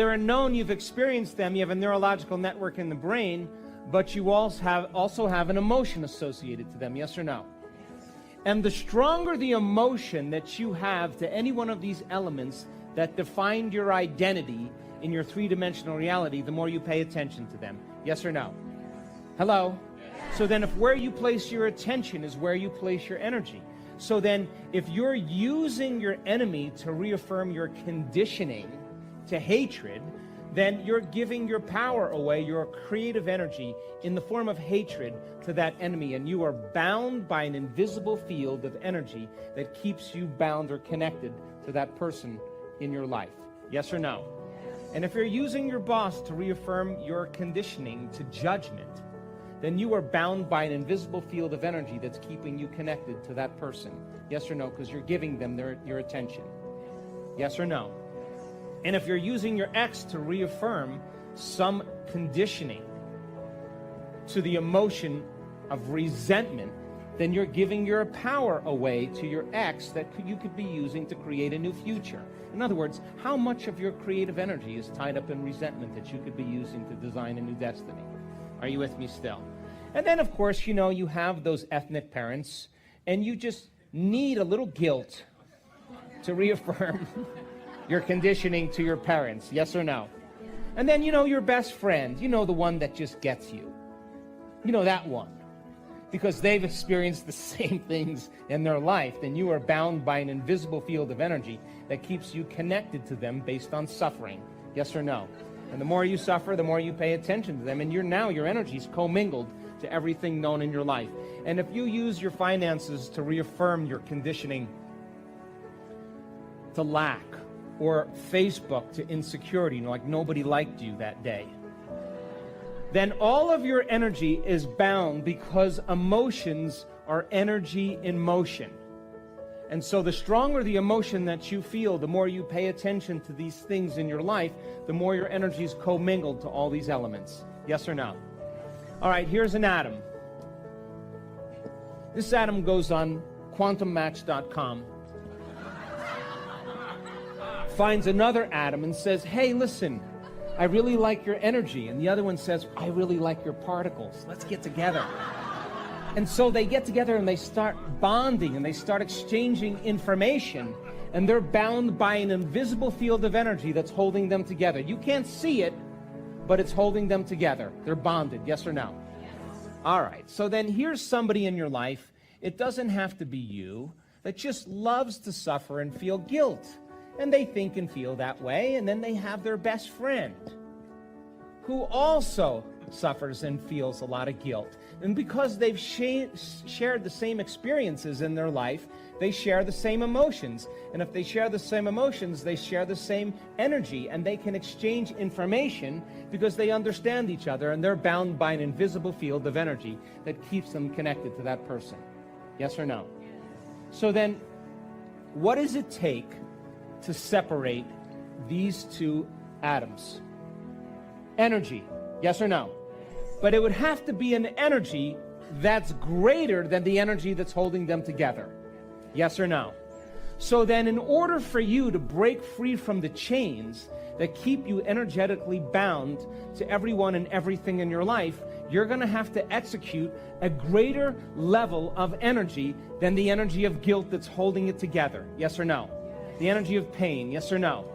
they're a known, you've experienced them, you have a neurological network in the brain, but you also have an emotion associated to them, yes or no? And the stronger the emotion that you have to any one of these elements that defined your identity in your three-dimensional reality, the more you pay attention to them, yes or no? Hello? So then if where you place your attention is where you place your energy. So then if you're using your enemy to reaffirm your conditioning to hatred, then you're giving your power away, your creative energy, in the form of hatred to that enemy, and you are bound by an invisible field of energy that keeps you bound or connected to that person in your life. Yes or no? And if you're using your boss to reaffirm your conditioning to judgment, then you are bound by an invisible field of energy that's keeping you connected to that person. Yes or no? Because you're giving them your attention. Yes or no? And if you're using your ex to reaffirm some conditioning to the emotion of resentment, then you're giving your power away to your ex that you could be using to create a new future. In other words, how much of your creative energy is tied up in resentment that you could be using to design a new destiny? Are you with me still? And then, of course, you know, you have those ethnic parents, and you just need a little guilt to reaffirm your conditioning to your parents, yes or no? And then, you know, your best friend, you know, the one that just gets you. You know that one. Because they've experienced the same things in their life, then you are bound by an invisible field of energy that keeps you connected to them based on suffering, yes or no? And the more you suffer, the more you pay attention to them, and your energy's commingled to everything known in your life. And if you use your finances to reaffirm your conditioning to lack, or Facebook to insecurity, you know, like nobody liked you that day, then all of your energy is bound, because emotions are energy in motion. And so the stronger the emotion that you feel, the more you pay attention to these things in your life, the more your energy is commingled to all these elements. Yes or no? All right, here's an atom. This atom goes on quantummatch.com, finds another atom and says, hey, listen, I really like your energy. And the other one says, I really like your particles. Let's get together. And so they get together and they start bonding and they start exchanging information, and they're bound by an invisible field of energy that's holding them together. You can't see it, but it's holding them together. They're bonded, yes or no? Yes. All right, so then here's somebody in your life, it doesn't have to be you, that just loves to suffer and feel guilt. And they think and feel that way, and then they have their best friend who also suffers and feels a lot of guilt. And because they've shared the same experiences in their life, they share the same emotions. And if they share the same emotions, they share the same energy, and they can exchange information because they understand each other, and they're bound by an invisible field of energy that keeps them connected to that person. Yes or no? So then, what does it take to separate these two atoms? Energy, yes or no? But it would have to be an energy that's greater than the energy that's holding them together. Yes or no? So then, in order for you to break free from the chains that keep you energetically bound to everyone and everything in your life, you're going to have to execute a greater level of energy than the energy of guilt that's holding it together. Yes or no? The energy of pain, yes or no?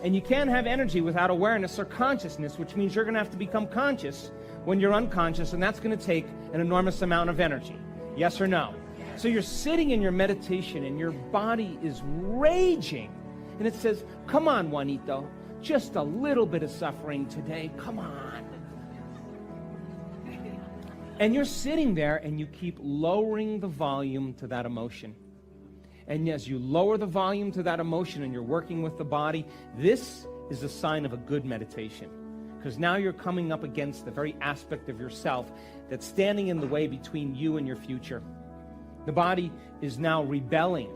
And you can't have energy without awareness or consciousness, which means you're going to have to become conscious when you're unconscious, and that's going to take an enormous amount of energy. Yes or no? So you're sitting in your meditation, and your body is raging, and it says, come on, Juanito, just a little bit of suffering today, come on. And you're sitting there, and you keep lowering the volume to that emotion. And as you lower the volume to that emotion and you're working with the body, this is a sign of a good meditation. Because now you're coming up against the very aspect of yourself that's standing in the way between you and your future. The body is now rebelling.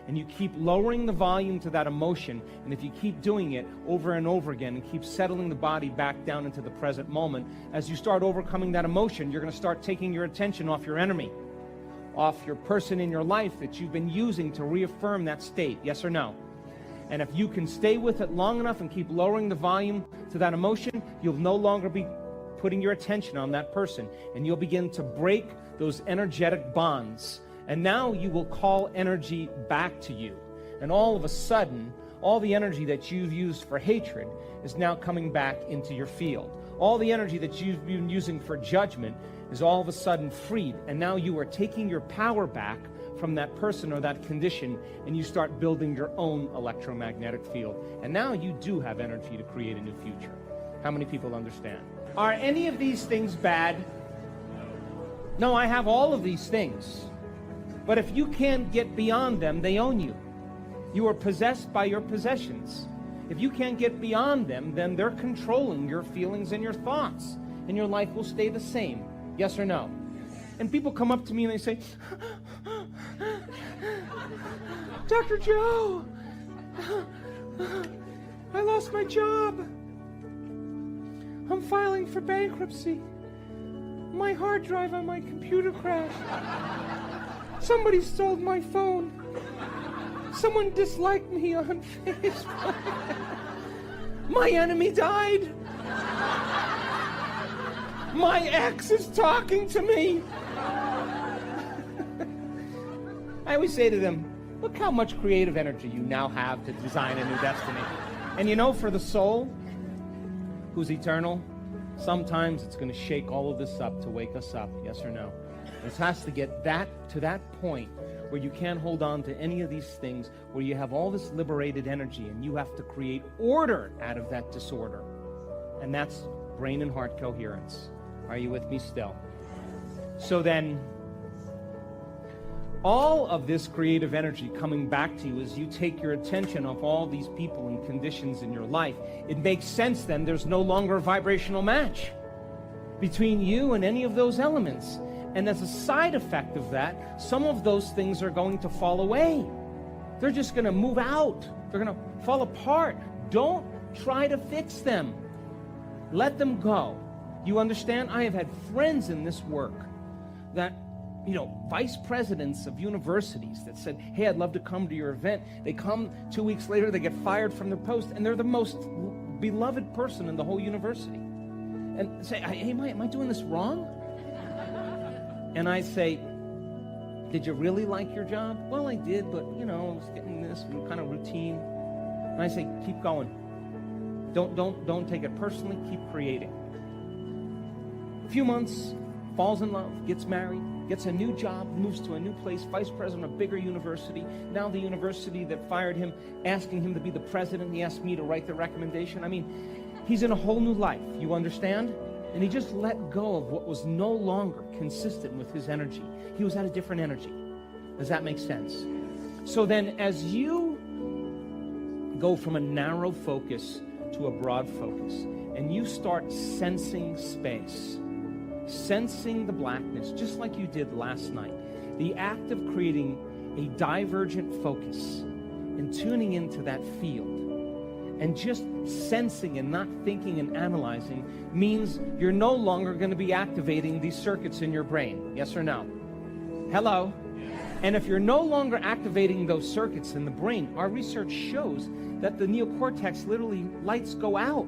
And you keep lowering the volume to that emotion. And if you keep doing it over and over again and keep settling the body back down into the present moment, as you start overcoming that emotion, you're going to start taking your attention off your enemy, off your person in your life that you've been using to reaffirm that state. Yes or no? And if you can stay with it long enough and keep lowering the volume to that emotion, you'll no longer be putting your attention on that person. And you'll begin to break those energetic bonds. And now you will call energy back to you. And all of a sudden, all the energy that you've used for hatred is now coming back into your field. All the energy that you've been using for judgment is all of a sudden freed. And now you are taking your power back from that person or that condition, and you start building your own electromagnetic field. And now you do have energy to create a new future. How many people understand? Are any of these things bad? No, I have all of these things. But if you can't get beyond them, they own you. You are possessed by your possessions. If you can't get beyond them, then they're controlling your feelings and your thoughts, and your life will stay the same. Yes or no? And people come up to me and they say, Dr. Joe, I lost my job. I'm filing for bankruptcy. My hard drive on my computer crashed. Somebody stole my phone. Someone disliked me on Facebook. My enemy died. My ex is talking to me. I always say to them, look how much creative energy you now have to design a new destiny. And you know, for the soul who's eternal, sometimes it's going to shake all of this up to wake us up, yes or no? It has to get to that point where you can't hold on to any of these things, where you have all this liberated energy and you have to create order out of that disorder. And that's brain and heart coherence. Are you with me still? So then, all of this creative energy coming back to you as you take your attention off all these people and conditions in your life, it makes sense then there's no longer a vibrational match between you and any of those elements. And as a side effect of that, some of those things are going to fall away. They're just going to move out. They're going to fall apart. Don't try to fix them. Let them go. You understand? I have had friends in this work that, vice presidents of universities that said, hey, I'd love to come to your event. They come 2 weeks later, they get fired from their post, and they're the most beloved person in the whole university. And say, hey, am I doing this wrong? And I say, did you really like your job? Well, I did, but, I was getting this kind of routine. And I say, keep going. Don't take it personally. Keep creating. A few months, falls in love, gets married, gets a new job, moves to a new place, vice president of a bigger university. Now the university that fired him, asking him to be the president. He asked me to write the recommendation. I mean, he's in a whole new life. You understand? And he just let go of what was no longer consistent with his energy. He was at a different energy. Does that make sense? So then as you go from a narrow focus to a broad focus, and you start sensing space, sensing the blackness, just like you did last night, the act of creating a divergent focus and tuning into that field, and just sensing and not thinking and analyzing means you're no longer going to be activating these circuits in your brain. Yes or no? Hello? And if you're no longer activating those circuits in the brain, our research shows that the neocortex literally lights go out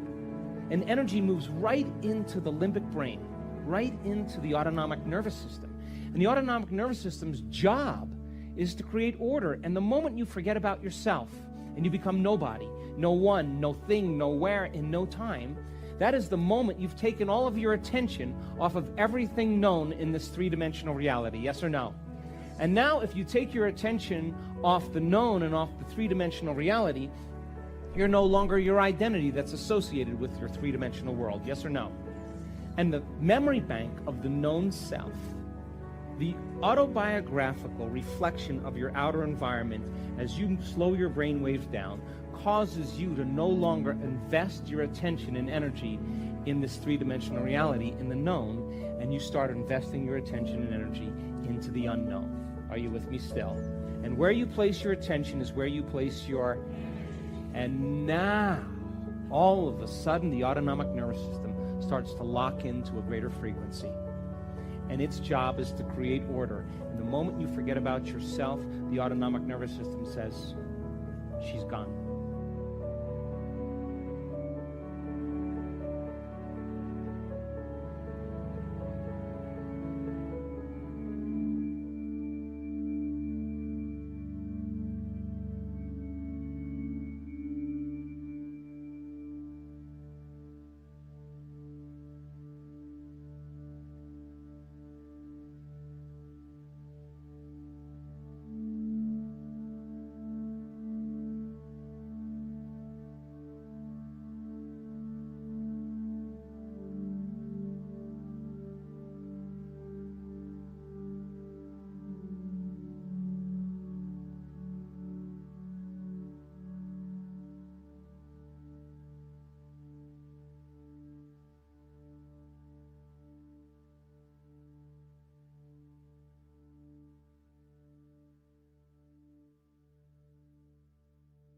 and energy moves right into the limbic brain, right into the autonomic nervous system. And the autonomic nervous system's job is to create order. And the moment you forget about yourself and you become nobody, no one, no thing, nowhere, in no time, that is the moment you've taken all of your attention off of everything known in this three-dimensional reality. Yes or no? And now if you take your attention off the known and off the three-dimensional reality, you're no longer your identity that's associated with your three-dimensional world. Yes or no? And the memory bank of the known self, the autobiographical reflection of your outer environment as you slow your brain waves down, causes you to no longer invest your attention and energy in this three-dimensional reality, in the known, and you start investing your attention and energy into the unknown. Are you with me still? And where you place your attention is where you place your... And now, all of a sudden, the autonomic nervous system starts to lock into a greater frequency. And its job is to create order. And the moment you forget about yourself, the autonomic nervous system says, she's gone.